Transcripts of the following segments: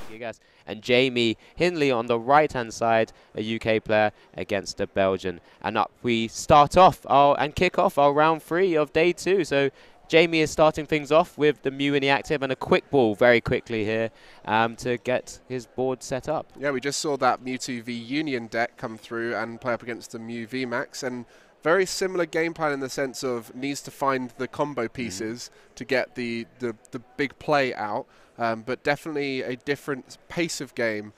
Regigigas, and Jamie Hindley on the right-hand side, a UK player against a Belgian. And up we start off and kick off our round 3 of day 2. So Jamie is starting things off with the Mew in the active and a quick ball very quickly here to get his board set up. Yeah, we just saw that Mewtwo v Union deck come through and play up against the Mew VMax, and very similar game plan in the sense of needs to find the combo pieces to get the big play out, but definitely a different pace of game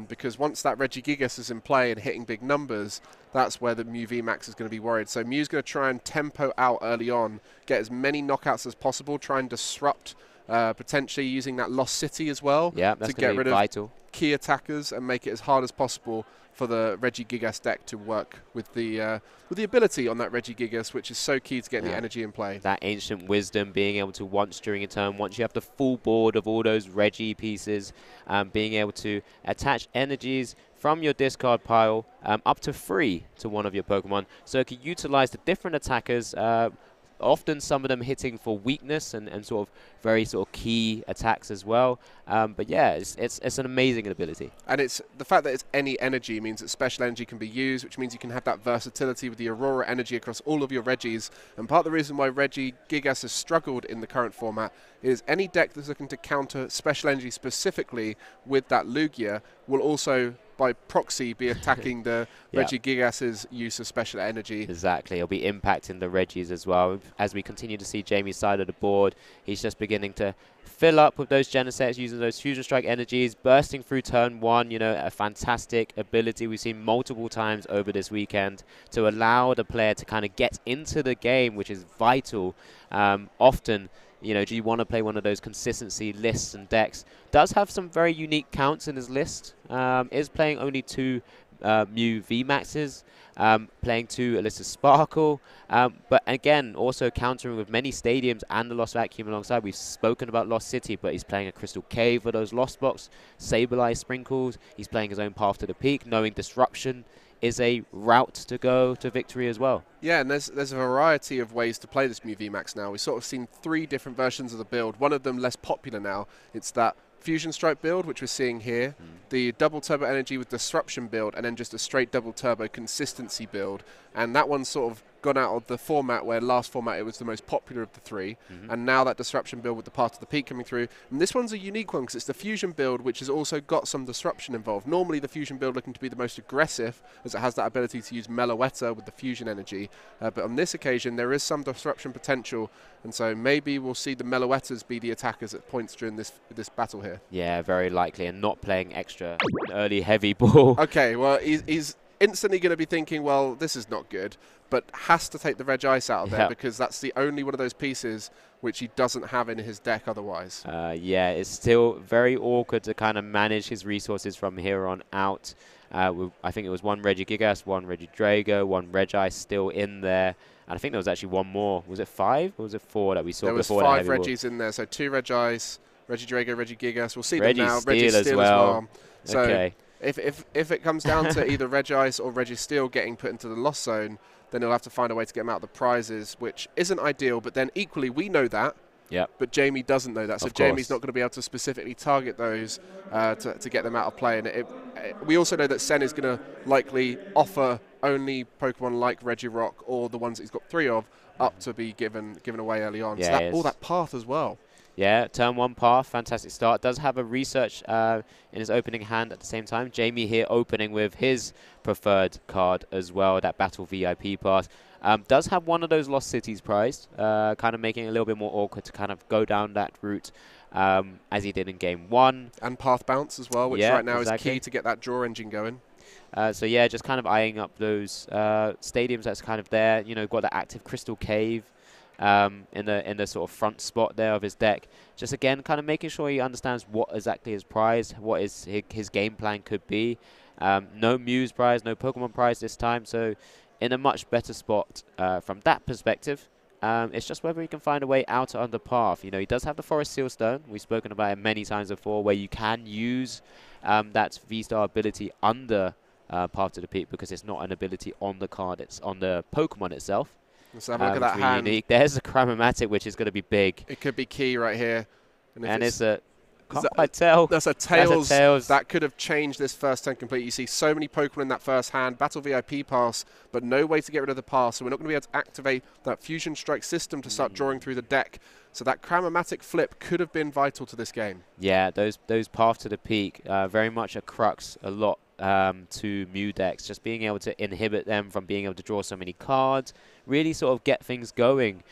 because once that Regigigas is in play and hitting big numbers, that's where the Mew VMax is going to be worried. So Mew's going to try and tempo out early on, get as many knockouts as possible, try and disrupt, potentially using that Lost City as well to get rid vital. of key attackers and make it as hard as possible for the Regigigas deck to work with the ability on that Regigigas, which is so key to getting the energy in play. That ancient wisdom, being able to once during a turn, once you have the full board of all those Regi pieces, being able to attach energies from your discard pile up to 3 to one of your Pokemon, so it can utilize the different attackers. Often some of them hitting for weakness and sort of very sort of key attacks as well. But yeah, it's an amazing ability. And it's the fact that it's any energy means that special energy can be used, which means you can have that versatility with the Aurora energy across all of your Regis. And part of the reason why Regigigas has struggled in the current format is any deck that's looking to counter special energy specifically with that Lugia will also by proxy be attacking the Regigigas' use of special energy. Exactly, it'll be impacting the Regis as well. As we continue to see Jamie's side of the board, he's just beginning to fill up with those Genesects, using those Fusion Strike energies, bursting through turn 1, you know, a fantastic ability we've seen multiple times over this weekend to allow the player to kind of get into the game, which is vital. Often, you know, do you want to play one of those consistency lists and decks? Does have some very unique counts in his list. Is playing only 2 Mew VMaxes, playing 2 Alyssa Sparkle, but again, also countering with many stadiums and the Lost Vacuum alongside. We've spoken about Lost City, but he's playing a Crystal Cave for those Lost Box, Sableye Sprinkles. He's playing his own Path to the Peak, knowing Disruption is a route to go to victory as well. Yeah, and there's a variety of ways to play this Mew VMax now. We've sort of seen 3 different versions of the build. One of them less popular now. It's that Fusion Strike build, which we're seeing here, the double turbo energy with disruption build, and then just a straight double turbo consistency build. And that one's sort of gone out of the format where last format it was the most popular of the 3, and now that disruption build with the Path to the Peak coming through. And this one's a unique one because it's the fusion build which has also got some disruption involved. Normally the fusion build looking to be the most aggressive as it has that ability to use Meloetta with the fusion energy, but on this occasion there is some disruption potential, and so maybe we'll see the Meloettas be the attackers at points during this battle here. Yeah, very likely, and not playing extra early heavy ball. Okay, well he's instantly going to be thinking, well, this is not good, but has to take the Regice out of there because that's the only one of those pieces which he doesn't have in his deck otherwise. Yeah, it's still very awkward to kind of manage his resources from here on out. I think it was 1 Regigigas, 1 Regidrago, 1 Regice still in there. And I think there was actually 1 more. Was it 5 or was it 4 that we saw before? There was 5 Regis in there, so 2 Regice, Regidrago, Regigigas. We'll see them now. Registeel as well. So okay. If it comes down to either Regice or Registeel getting put into the lost zone, then he'll have to find a way to get them out of the prizes, which isn't ideal. But then equally, we know that. Yep. But Jamie doesn't know that, so Jamie's not going to be able to specifically target those to get them out of play. And we also know that Sen is going to likely offer only Pokemon like Regirock or the ones that he's got 3 of up to be given away early on. Yeah, so all that path as well. Yeah, turn 1 Path, fantastic start. Does have a research in his opening hand at the same time. Jamie here opening with his preferred card as well, that Battle VIP pass. Does have one of those Lost Cities prized, kind of making it a little bit more awkward to kind of go down that route as he did in Game 1. And Path Bounce as well, which right now is key to get that draw engine going. So yeah, just kind of eyeing up those stadiums that's kind of there. You know, got that active Crystal Cave in the sort of front spot there of his deck. Just again, kind of making sure he understands what exactly is prized, what his game plan could be. No Muse prize, no Pokemon prize this time, so in a much better spot from that perspective. It's just whether he can find a way out on the path. You know, he does have the Forest Seal Stone. We've spoken about it many times before, where you can use that V-Star ability under Path to the Peak because it's not an ability on the card, it's on the Pokemon itself. Let's have a look at that hand. Unique. There's a Cramomatic, which is going to be big. It could be key right here. And it's a Can't quite tell. That's a Tails. That could have changed this first turn completely. You see so many Pokemon in that first hand. Battle VIP pass, but no way to get rid of the pass. So we're not going to be able to activate that Fusion Strike system to start drawing through the deck. So that Cram-O-Matic flip could have been vital to this game. Yeah, those Path to the Peak, very much a crux a lot to Mew decks. Just being able to inhibit them from being able to draw so many cards. Really sort of get things going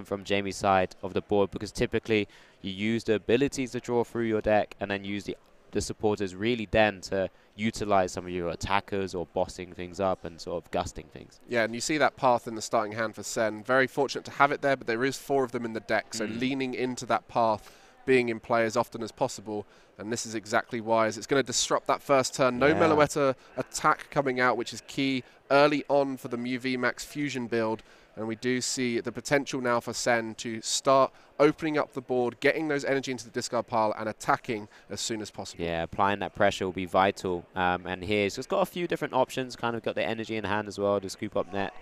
from Jamie's side of the board, because typically you use the abilities to draw through your deck and then use the supporters really then to utilize some of your attackers or bossing things up and sort of gusting things. Yeah, and you see that path in the starting hand for Sen. Very fortunate to have it there, but there is 4 of them in the deck, so leaning into that path, being in play as often as possible, and this is exactly wise. It's going to disrupt that first turn. No Meloetta attack coming out, which is key early on for the Mew VMax Fusion build, and we do see the potential now for Sen to start opening up the board, getting those energy into the discard pile and attacking as soon as possible. Yeah, applying that pressure will be vital. And here he's just got a few different options, kind of got the energy in hand as well to scoop up net.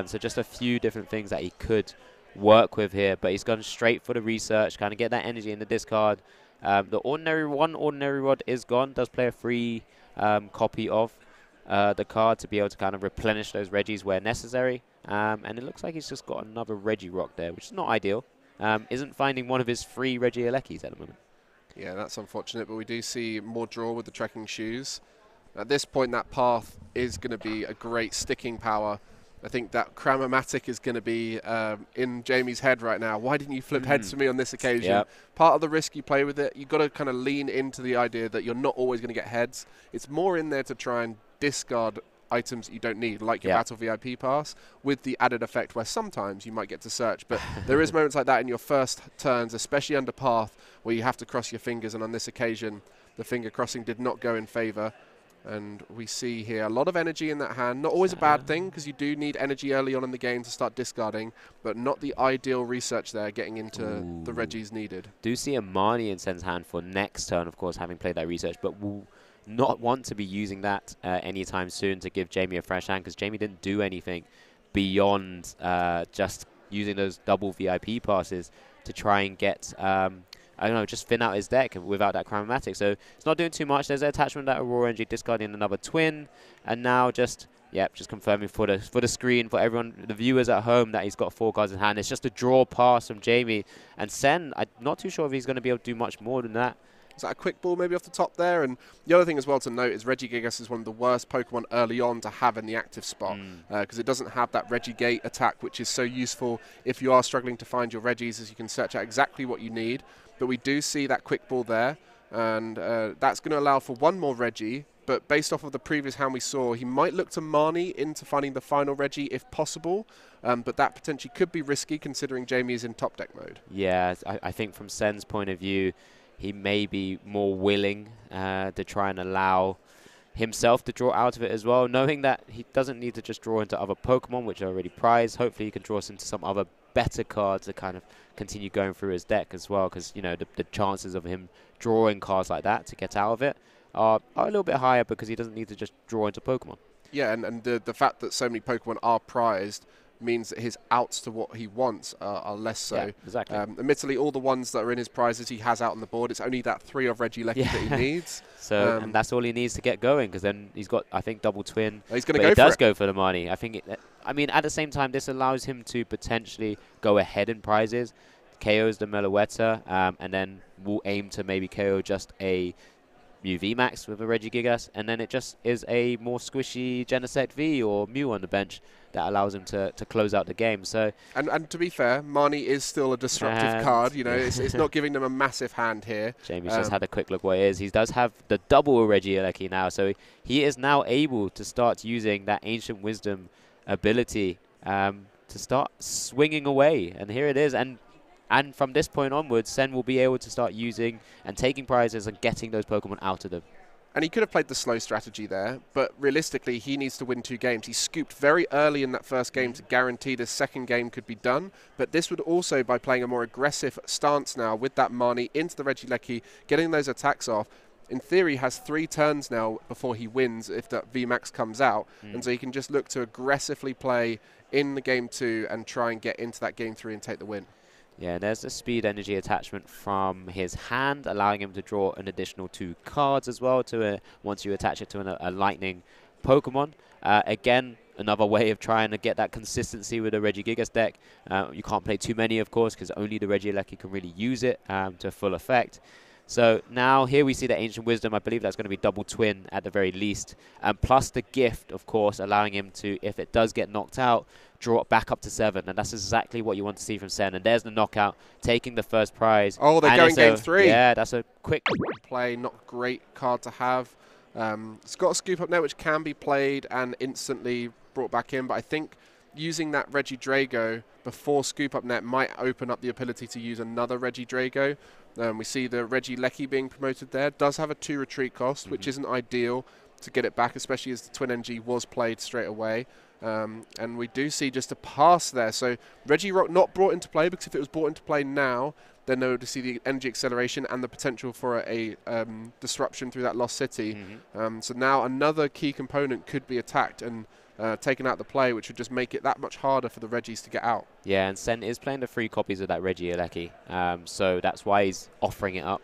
So just a few different things that he could work with here, but he's gone straight for the research, kind of get that energy in the discard. The ordinary rod is gone, does play a free copy of the card to be able to kind of replenish those Regis where necessary. And it looks like he's just got another Regirock there, which is not ideal. Isn't finding one of his free Regielekis at the moment. Yeah, that's unfortunate, but we do see more draw with the trekking shoes. At this point, that path is going to be a great sticking power. I think that Cram-O-Matic is going to be in Jamie's head right now. Why didn't you flip heads for me on this occasion? Yep. Part of the risk you play with it, you've got to kind of lean into the idea that you're not always going to get heads. It's more in there to try and discard items you don't need, like your Battle VIP pass, with the added effect where sometimes you might get to search. But there is moments like that in your first turns, especially under path, where you have to cross your fingers, and on this occasion, the finger crossing did not go in favor. And we see here a lot of energy in that hand. Not always a bad thing, because you do need energy early on in the game to start discarding, but not the ideal research there, getting into the Regis needed. Do see a Marnie in Sen's hand for next turn, of course, having played that research, but will not want to be using that anytime soon to give Jamie a fresh hand, because Jamie didn't do anything beyond just using those double VIP passes to try and get I don't know, just thin out his deck without that Cram-O-Matic. So it's not doing too much. There's an attachment that Aurora Energy, discarding another twin, and now just confirming for the screen, for everyone, the viewers at home, that he's got 4 cards in hand. It's just a draw pass from Jamie. And Sen, I'm not too sure if he's going to be able to do much more than that. Is that a quick ball maybe off the top there? And the other thing as well to note is Regigigas is one of the worst Pokemon early on to have in the active spot, because it doesn't have that Regigate attack, which is so useful if you are struggling to find your Regis, as you can search out exactly what you need. But we do see that quick ball there, and that's going to allow for one more Regi. But based off of the previous hand we saw, he might look to Marnie into finding the final Regi if possible. But that potentially could be risky, considering Jamie is in top deck mode. Yeah, I think from Sen's point of view, he may be more willing to try and allow himself to draw out of it as well, knowing that he doesn't need to just draw into other Pokemon, which are already prized. Hopefully he can draw us into some other better cards to kind of continue going through his deck as well, because, you know, the chances of him drawing cards like that to get out of it are a little bit higher, because he doesn't need to just draw into Pokemon. Yeah, and the fact that so many Pokemon are prized means that his outs to what he wants are less so. Yeah, exactly. Admittedly, all the ones that are in his prizes he has out on the board. It's only that 3 of Regieleki that he needs. So and that's all he needs to get going, because then he's got, I think, double twin. He's going to go for it. He does go for the money. I think. I mean, at the same time, this allows him to potentially go ahead in prizes, KOs the Meloetta, and then will aim to maybe KO just a Mew VMax with a Regigigas, and then it just is a more squishy Genesect V or Mew on the bench that allows him to close out the game. So and to be fair, Marnie is still a disruptive card. You know, it's not giving them a massive hand here. Jamie's just had a quick look what it is. He does have the double Regieleki now, so he is now able to start using that Ancient Wisdom ability to start swinging away. And here it is. And from this point onwards, Sen will be able to start using and taking prizes and getting those Pokemon out of them. And he could have played the slow strategy there, but realistically, he needs to win 2 games. He scooped very early in that first game to guarantee the second game could be done. But this would also, by playing a more aggressive stance now with that Marnie into the Regieleki, getting those attacks off, in theory, has 3 turns now before he wins if that VMax comes out. And so he can just look to aggressively play in the game 2 and try and get into that game 3 and take the win. Yeah, there's the speed energy attachment from his hand, allowing him to draw an additional 2 cards as well to once you attach it to a lightning Pokemon. Again, another way of trying to get that consistency with a RegiGigas deck. You can't play too many, of course, because only the Regieleki can really use it to full effect. So now here we see the Ancient Wisdom. I believe that's going to be double twin at the very least. Plus the gift, of course, allowing him to, if it does get knocked out, draw it back up to 7. And that's exactly what you want to see from Sen. And there's the knockout, taking the first prize. Oh, they're going game 3. Yeah, that's a quick play. Not great card to have. It's got a Scoop Up Net, which can be played and instantly brought back in. But I think using that Regidrago before Scoop Up Net might open up the ability to use another Regidrago. We see the Regieleki being promoted there. Does have a 2 retreat cost, which isn't ideal to get it back, especially as the Twin Energy was played straight away. And we do see just a pass there. So Regirock not brought into play, because if it was brought into play now, then they would see the energy acceleration and the potential for a disruption through that Lost City. So now another key component could be attacked and taken out the play, which would just make it that much harder for the Regis to get out. Yeah, and Sen is playing the 3 copies of that Regieleki, so that's why he's offering it up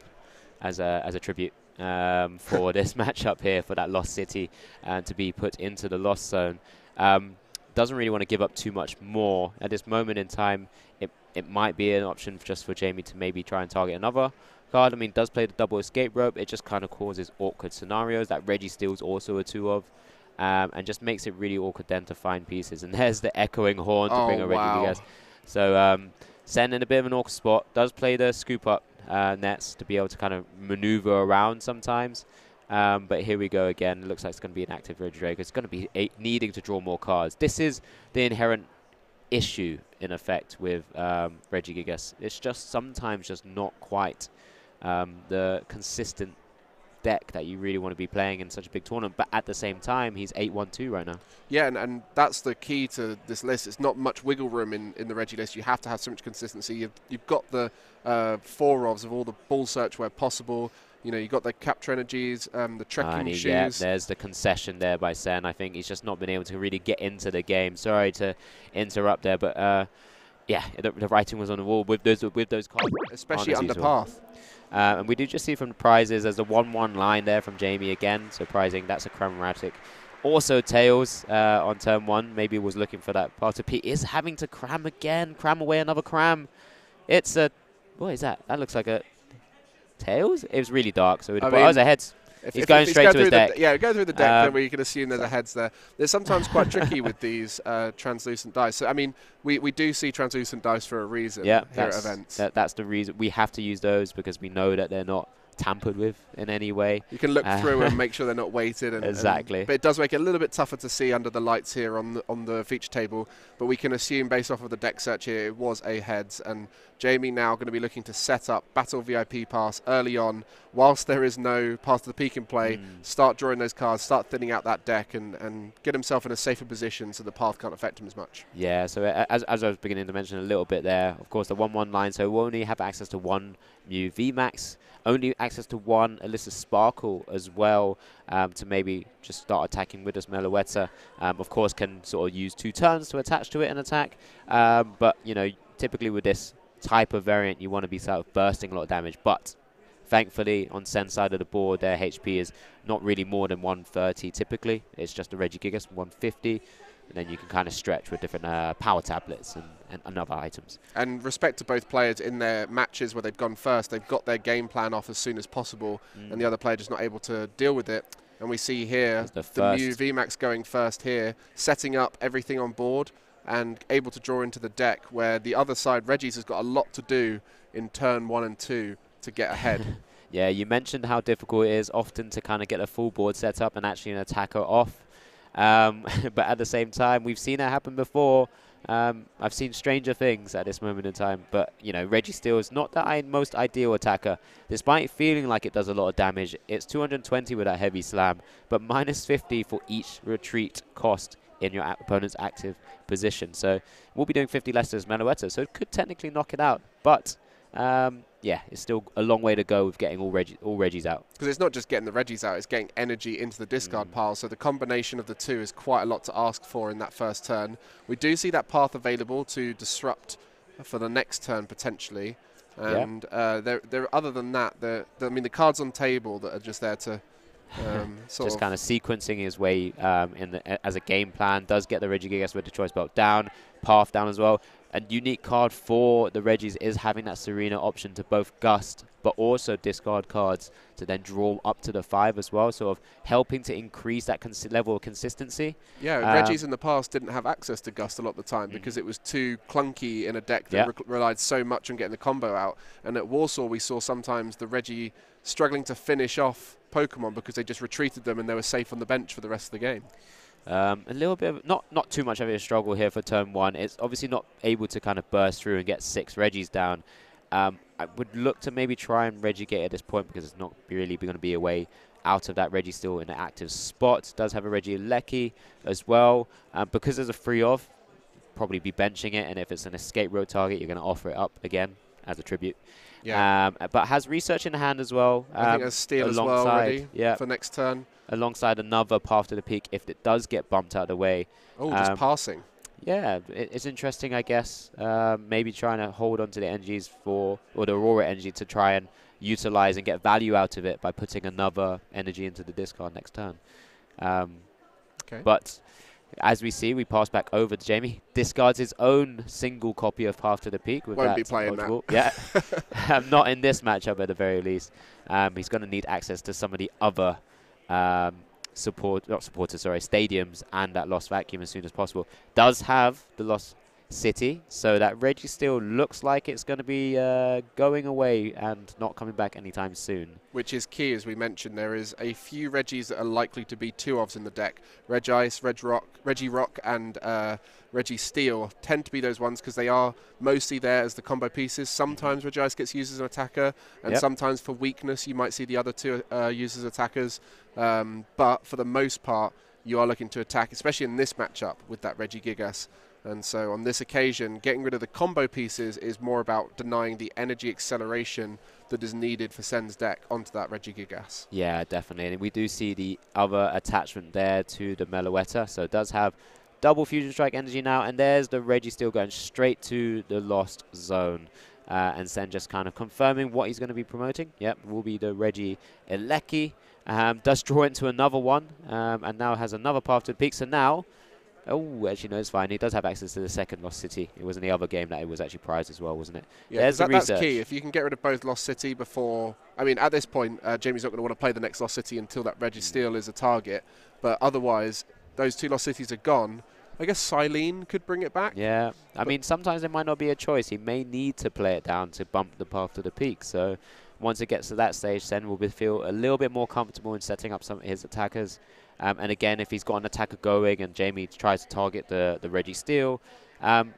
as a tribute for this matchup here, for that Lost City to be put into the Lost Zone. Doesn't really want to give up too much more at this moment in time. It might be an option just for Jamie to maybe try and target another card. I mean, does play the double escape rope. It just kind of causes awkward scenarios that Regi steals also a 2 of. And just makes it really awkward then to find pieces. And there's the Echoing Horn to bring a RegiGigas. So Sen in a bit of an awkward spot. Does play the scoop up nets to be able to kind of maneuver around sometimes. But here we go again. It looks like it's going to be an active Regidrago. It's going to be needing to draw more cards. This is the inherent issue, in effect, with RegiGigas. It's just sometimes just not quite the consistent deck that you really want to be playing in such a big tournament, but at the same time he's 8-1-2 right now. Yeah, and that's the key to this list. It's not much wiggle room in the Regi list. You have to have so much consistency. You've got the 4 of all the ball search where possible. You know, you've got the capture energies, the trekking shoes. Yeah, there's the concession there by Sen. I think he's just not been able to really get into the game. Sorry to interrupt there, but yeah, the writing was on the wall with those cards, especially Underpath. And we do just see from the prizes, there's a 1-1 line there from Jamie again, so prizing, that's a Cramoratic. Also Tails on turn 1, maybe was looking for that part of P. Is having to cram again, cram away another cram. It's a, what is that? That looks like a Tails? It was really dark, so it was a heads. He's going straight to his deck. Yeah, go through the deck, then we can assume there's a heads there. They're sometimes quite tricky with these translucent dice. So, I mean, we do see translucent dice for a reason here at events. That's the reason. We have to use those because we know that they're not tampered with in any way. You can look through and make sure they're not weighted. Exactly. But it does make it a little bit tougher to see under the lights here on the feature table. But we can assume, based off of the deck search here, it was a heads. And Jamie now going to be looking to set up Battle VIP Pass early on, whilst there is no Path to the Peak in play, start drawing those cards, start thinning out that deck, and get himself in a safer position so the Path can't affect him as much. Yeah, so as I was beginning to mention a little bit there, of course, the 1-1 line, so we'll only have access to 1 new VMax, only access to 1 Alyssa Sparkle as well, to maybe just start attacking with this Meloetta. Of course, can sort of use 2 turns to attach to it and attack, but, you know, typically with this type of variant, you want to be sort of bursting a lot of damage, but thankfully on Sen's side of the board, their HP is not really more than 130 typically. It's just a RegiGigas 150, and then you can kind of stretch with different power tablets and other items. And respect to both players in their matches where they've gone first, they've got their game plan off as soon as possible, and the other player just not able to deal with it. And we see here the new VMax going first here, setting up everything on board and able to draw into the deck, where the other side, Regi's, has got a lot to do in turn 1 and 2 to get ahead. Yeah, you mentioned how difficult it is often to kind of get a full board set up and actually an attacker off. But at the same time, we've seen it happen before. I've seen stranger things at this moment in time. But, you know, Registeel is not the most ideal attacker. Despite feeling like it does a lot of damage, it's 220 with that heavy slam, but minus 50 for each retreat cost in your opponent's active position. So we'll be doing 50 less as Meloetta, so it could technically knock it out. But yeah, it's still a long way to go with getting all Regis out. Because it's not just getting the Regis out, it's getting energy into the discard pile. So the combination of the 2 is quite a lot to ask for in that first turn. We do see that path available to disrupt for the next turn potentially. And there, other than that, I mean, the cards on table that are just there to just kind of sequencing his way as a game plan. Does get the RegiGigas with the choice belt down, path down as well. A unique card for the Regis is having that Serena option to both gust, but also discard cards to then draw up to the 5 as well, sort of helping to increase that level of consistency. Yeah, Regis in the past didn't have access to gust a lot of the time because it was too clunky in a deck that relied so much on getting the combo out. And at Warsaw, we saw sometimes the Regi struggling to finish off Pokemon because they just retreated them and they were safe on the bench for the rest of the game. A little bit of, not too much of a struggle here for turn 1. It's obviously not able to kind of burst through and get 6 Regis down. I would look to maybe try and Regigate at this point because it's not really going to be a way out of that. Regi still in an active spot. Does have a Regieleki as well. Because there's a free of, probably be benching it, and if it's an escape road target, you're going to offer it up again as a tribute. Yeah. But has research in hand as well. I think there's steal as well already for next turn. Alongside another path to the peak if it does get bumped out of the way. Oh, just passing. Yeah, it's interesting, I guess. Maybe trying to hold on to the energies or the Aurora energy to try and utilize and get value out of it by putting another energy into the discard next turn. But as we see, we pass back over to Jamie. Discards his own single copy of Path to the Peak. With Won't be playing that. Yeah, not in this matchup at the very least. He's going to need access to some of the other stadiums and that Lost Vacuum as soon as possible. Does have the Lost City, so that Regi still looks like it's going to be going away and not coming back anytime soon. Which is key, as we mentioned. There is a few Regis that are likely to be 2-ofs in the deck. Regice, Regirock, and Registeel tend to be those ones because they are mostly there as the combo pieces. Sometimes Regice gets used as an attacker, and sometimes for weakness you might see the other two used as attackers. But for the most part, you are looking to attack, especially in this matchup with that Regigigas. And so on this occasion, getting rid of the combo pieces is more about denying the energy acceleration that is needed for Sen's deck onto that Regigigas. Yeah, definitely. And we do see the other attachment there to the Meloetta. So it does have double Fusion Strike energy now. And there's the Registeel going straight to the Lost Zone. And Sen just kind of confirming what he's going to be promoting. Yep, will be the Regieleki. Does draw into another one. And now has another path to the peak. So now... Oh, actually, no, it's fine. He does have access to the second Lost City. It was in the other game that it was actually prized as well, wasn't it? Yeah, there's the research. That's key. If you can get rid of both Lost City before... I mean, at this point, Jamie's not going to want to play the next Lost City until that Registeel is a target. But otherwise, those 2 Lost Cities are gone. I guess Silene could bring it back. Yeah. I mean, sometimes there might not be a choice. He may need to play it down to bump the path to the peak. So once it gets to that stage, Sen will feel a little bit more comfortable in setting up some of his attackers. And again, if he's got an attacker going and Jamie tries to target the Registeel,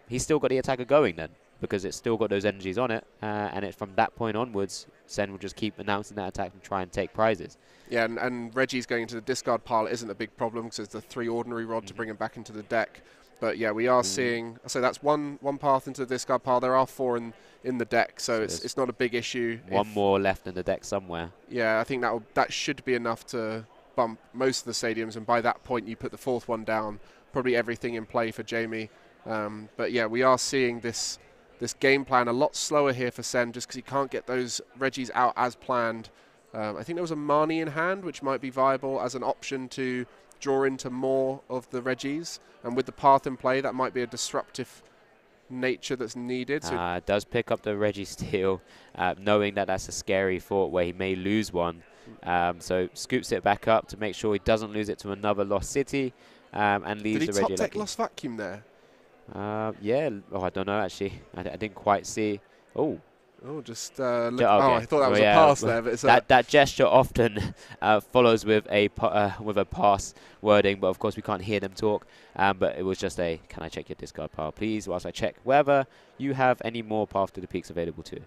he's still got the attacker going then, because it's still got those energies on it. And from that point onwards, Sen will just keep announcing that attack and try and take prizes. Yeah, and Regi's going into the discard pile isn't a big problem because there's the 3 ordinary rod to bring him back into the deck. But yeah, we are seeing... So that's one path into the discard pile. There are 4 in the deck, so it's not a big issue. One more left in the deck somewhere. Yeah, I think that should be enough to bump most of the stadiums, and by that point you put the 4th one down, probably everything in play for Jamie. But yeah, we are seeing this game plan a lot slower here for Sen just because he can't get those Regis out as planned. I think there was a Marnie in hand, which might be viable as an option to draw into more of the Regis, and with the path in play that might be a disruptive nature that's needed. So does pick up the Registeel, knowing that that's a scary thought where he may lose one. So scoops it back up to make sure he doesn't lose it to another Lost City, and leaves the Regieleki. Did he top deck Lost Vacuum there? Yeah. Oh, I don't know actually. I didn't quite see. Oh. Oh, just look. Oh, I thought that was a pass there. But it's that gesture often follows with a pass wording, but of course we can't hear them talk. But it was just a, can I check your discard pile, please, whilst I check whether you have any more Path to the Peaks available to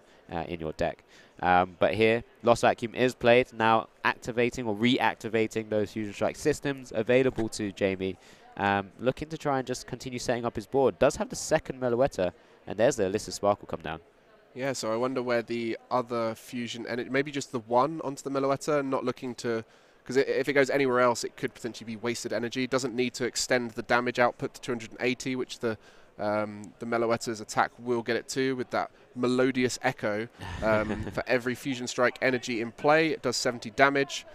in your deck. But here, Lost Vacuum is played, now activating or reactivating those Fusion Strike systems available to Jamie. Looking to try and just continue setting up his board. Does have the second Meloetta, and there's the Alyssa Sparkle come down. Yeah, so I wonder where the other fusion, and maybe just the one onto the Meloetta, not looking to, because if it goes anywhere else, it could potentially be wasted energy. It doesn't need to extend the damage output to 280, which the the Meloetta's attack will get it too with that melodious echo. For every Fusion Strike energy in play, it does 70 damage.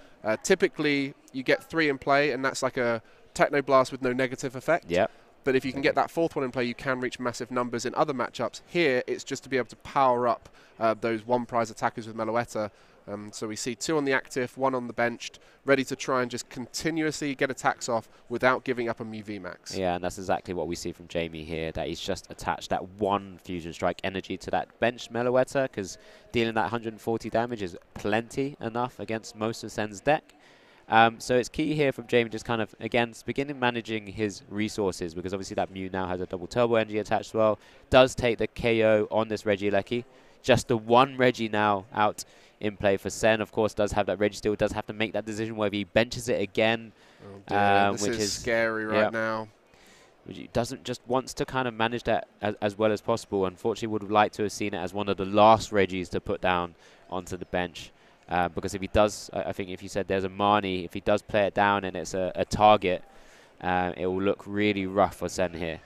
Typically, you get 3 in play, and that's like a Techno Blast with no negative effect. Yep. But if you can get that 4th one in play, you can reach massive numbers in other matchups. Here, it's just to be able to power up those one-prize attackers with Meloetta. So we see 2 on the active, 1 on the benched, ready to try and just continuously get attacks off without giving up a Mu VMax. Yeah, and that's exactly what we see from Jamie here, that he's just attached that 1 Fusion Strike energy to that benched Meloetta, because dealing that 140 damage is plenty enough against most of Sen's deck. So it's key here from Jamie just kind of, again, beginning managing his resources, because obviously that Mew now has a double turbo energy attached as well. Does take the KO on this Regieleki. Just the 1 Regi now out in play for Sen. Of course, does have that Regi still, does have to make that decision whether he benches it again. This which is scary right now. Which doesn't just wants to kind of manage that as well as possible. Unfortunately, would have liked to have seen it as one of the last Regis to put down onto the bench. Because if he does, I think if you said there's a Marnie, if he does play it down and it's a target, it will look really rough for Sen here.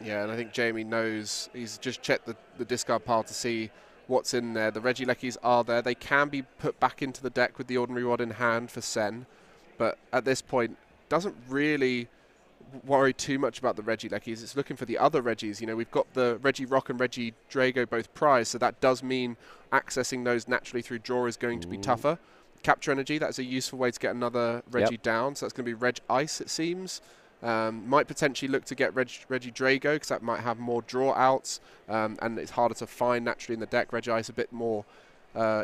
Yeah, and I think Jamie knows, he's just checked the discard pile to see what's in there. The Regielekis are there. They can be put back into the deck with the Ordinary Rod in hand for Sen, but at this point, doesn't really worry too much about the Regielekis. It's looking for the other Regis. You know, we've got the Regirock and Regidrago both prized, so that does mean accessing those naturally through draw is going to be tougher. Capture energy, that's a useful way to get another Regi down, so that's going to be Reg Ice, it seems. Might potentially look to get Regidrago, because that might have more draw outs, and it's harder to find naturally in the deck. Reg Ice a bit more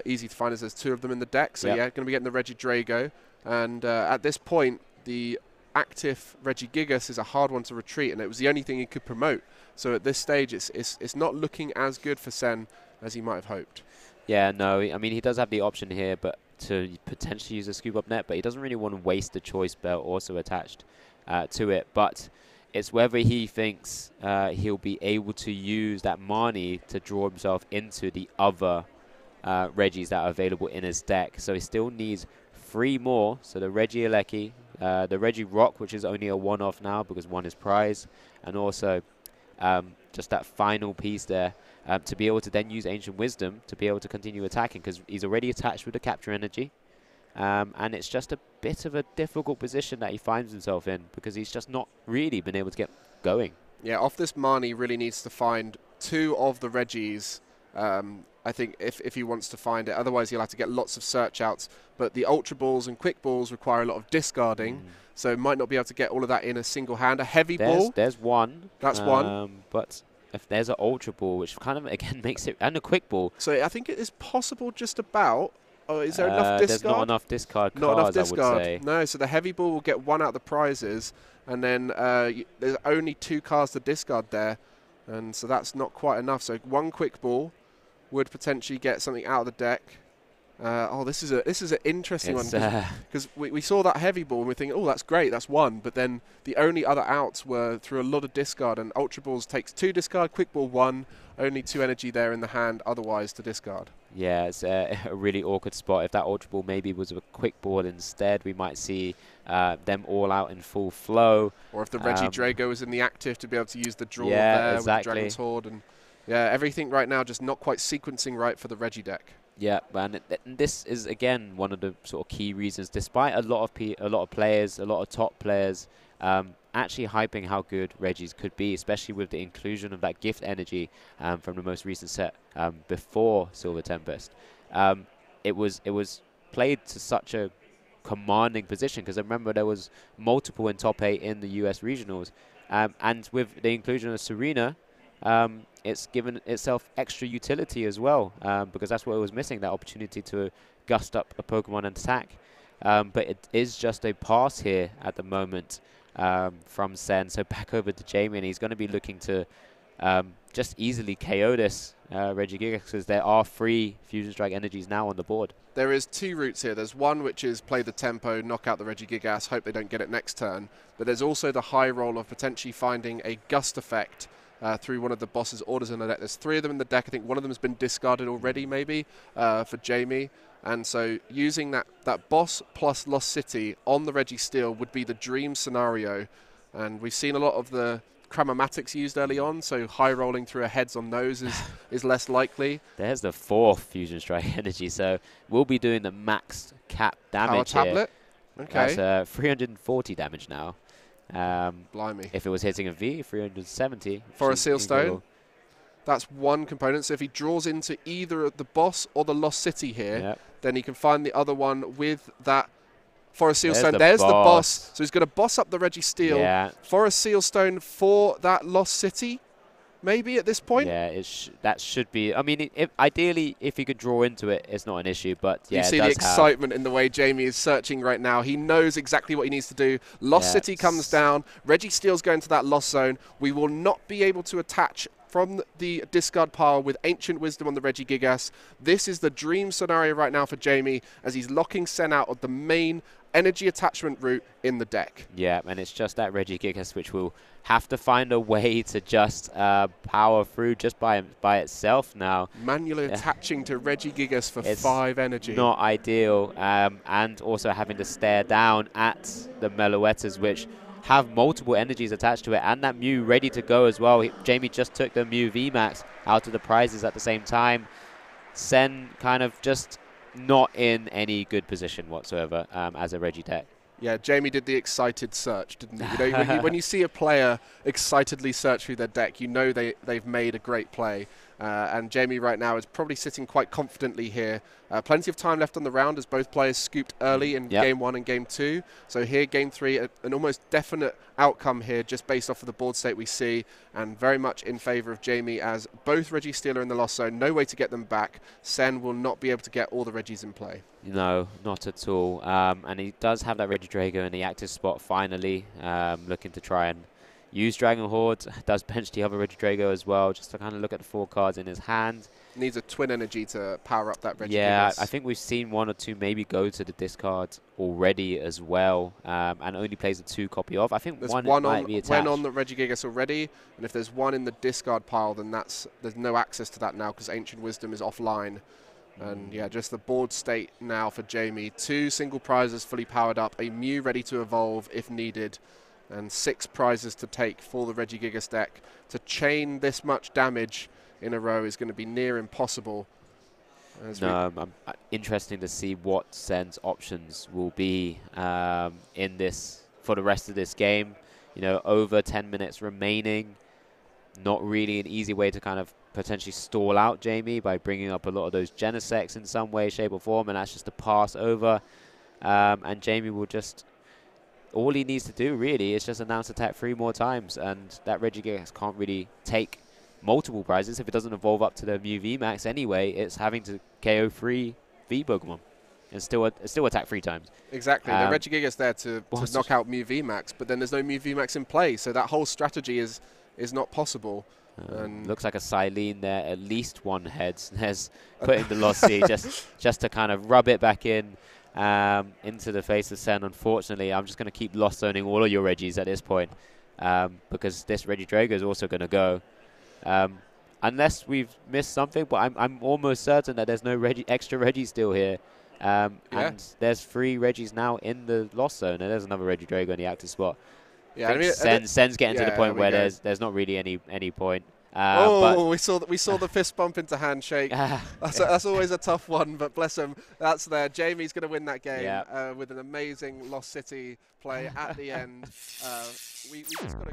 easy to find as there's 2 of them in the deck, so yeah, going to be getting the Regidrago. And at this point, the active Regigigas is a hard one to retreat, and it was the only thing he could promote. So at this stage, it's not looking as good for Sen as he might have hoped. Yeah, no, I mean, he does have the option here, but to potentially use a Scoop Up Net, but he doesn't really want to waste the Choice Belt also attached to it. But it's whether he thinks he'll be able to use that Marnie to draw himself into the other Regis that are available in his deck. So he still needs 3 more. So the Regieleki, the Regirock, which is only a one-off now because 1 is prize, and also just that final piece there to be able to then use Ancient Wisdom to be able to continue attacking, because he's already attached with the Capture Energy. And it's just a bit of a difficult position that he finds himself in, because he's just not really been able to get going. Yeah, off this Marnie really needs to find 2 of the Regis, I think, if he wants to find it. Otherwise, he'll have to get lots of search outs. But the Ultra Balls and Quick Balls require a lot of discarding, so might not be able to get all of that in a single hand. A Heavy Ball. There's 1. That's 1. But if there's an Ultra Ball, which kind of, again, makes it, and a Quick Ball. So I think it is possible just about. Oh, is there enough discard? There's not enough discard cards, not enough discard. I would say. No, so the Heavy Ball will get 1 out of the prizes, and then there's only 2 cards to discard there, and so that's not quite enough. So 1 Quick Ball would potentially get something out of the deck. Oh, this is an interesting one, because we saw that Heavy Ball and we're thinking, oh, that's great, that's 1. But then the only other outs were through a lot of discard, and Ultra Balls takes 2 discard, Quick Ball 1, only 2 energy there in the hand otherwise to discard. Yeah, it's a really awkward spot. If that Ultra Ball maybe was a Quick Ball instead, we might see them all out in full flow. Or if the Regidrago was in the active, to be able to use the draw there with the Dragon's Horde. And yeah, everything right now just not quite sequencing right for the Regi deck. Yeah, and this is again one of the sort of key reasons, despite a lot of players, a lot of top players, actually hyping how good Regis could be, especially with the inclusion of that gift energy from the most recent set before Silver Tempest. It was played to such a commanding position, because I remember there was multiple in top 8 in the US regionals, and with the inclusion of Serena, it's given itself extra utility as well, because that's what it was missing, that opportunity to gust up a Pokemon and attack. But it is just a pass here at the moment from Sen. So back over to Jamie, and he's going to be looking to just easily KO this Regigigas, because there are 3 Fusion Strike energies now on the board. There is 2 routes here. There's one which is play the tempo, knock out the Regigigas, hope they don't get it next turn. But there's also the high roll of potentially finding a gust effect through one of the boss's orders in the deck. There's 3 of them in the deck. I think one of them has been discarded already, maybe, for Jamie. And so using that boss plus Lost City on the Registeel would be the dream scenario. And we've seen a lot of the Cramomatics used early on, so high rolling through a heads on those is less likely. There's the 4th Fusion Strike energy, so we'll be doing the max cap damage Power here. tablet. Okay. That's 340 damage now. Blimey. If it was hitting a V, 370. For a Seal Stone, that's one component. So if he draws into either the boss or the Lost City here, then he can find the other one with that for a Seal Stone. There's the boss. So he's going to boss up the Registeel for a Seal Stone for that Lost City, maybe at this point. Yeah, that should be. I mean, ideally, if he could draw into it, it's not an issue. But yeah, you see the excitement in the way Jamie is searching right now. He knows exactly what he needs to do. Lost City comes down. Registeel's going to that Lost Zone. We will not be able to attach from the discard pile with Ancient Wisdom on the Regigigas. This is the dream scenario right now for Jamie as he's locking Sen out of the main energy attachment route in the deck. Yeah, and it's just that Regigigas which will have to find a way to just power through just by itself now. Manually attaching to Regigigas for 5 energy. Not ideal, and also having to stare down at the Meloettas, which have multiple energies attached to it, and that Mew ready to go as well. Jamie just took the Mew VMax out of the prizes at the same time. Sen kind of just not in any good position whatsoever as a Regi deck. Yeah, Jamie did the excited search, didn't he? You know, when you see a player excitedly search through their deck, you know they've made a great play. And Jamie right now is probably sitting quite confidently here. Plenty of time left on the round as both players scooped early in Game 1 and Game 2. So here, Game 3, an almost definite outcome here just based off of the board state we see, and very much in favour of Jamie as both Registeel are in the Lost Zone. No way to get them back. Sen will not be able to get all the Regis in play. No, not at all. And he does have that Regidrago in the active spot finally, looking to try and use Dragon Horde. Does bench the other Regidrago as well, just to kind of look at the 4 cards in his hand. Needs a twin energy to power up that Regigigas. Yeah, I think we've seen 1 or 2 maybe go to the discard already as well, and only plays a 2 copy of. I think there's one might be attached. on the Regigigas already, and if there's 1 in the discard pile, then there's no access to that now because Ancient Wisdom is offline. And yeah, just the board state now for Jamie. 2 single prizes fully powered up, a Mew ready to evolve if needed, and 6 prizes to take for the Regigigas deck. To chain this much damage in a row is going to be near impossible. Interesting to see what Sen's options will be in this for the rest of this game. You know, over 10 minutes remaining. Not really an easy way to kind of potentially stall out Jamie by bringing up a lot of those Genesects in some way, shape or form, and that's just a pass over. And Jamie will just, all he needs to do really is just announce attack 3 more times, and that Regigigas can't really take multiple prizes if it doesn't evolve up to the Mew VMax anyway. It's having to KO 3 V Pokemon and still attack 3 times. Exactly. The Regigigas there to knock out Mew VMax, but then there's no Mew VMax in play, so that whole strategy is not possible. Looks like a Silene there, at least 1 heads. There's putting the Lost Sea just to kind of rub it back in into the face of Sen. Unfortunately, I'm just going to keep Lost Zoning all of your Regis at this point because this Regidrago is also going to go. Unless we've missed something, but I'm almost certain that there's no extra Regis still here. And there's 3 Regis now in the Lost Zone, and there's another Regidrago in the active spot. Yeah, I mean, Sen's getting to the point where there's not really any point. We saw the fist bump into handshake. That's always a tough one, but bless him, that's there. Jamie's going to win that game with an amazing Lost City play at the end. We just got to.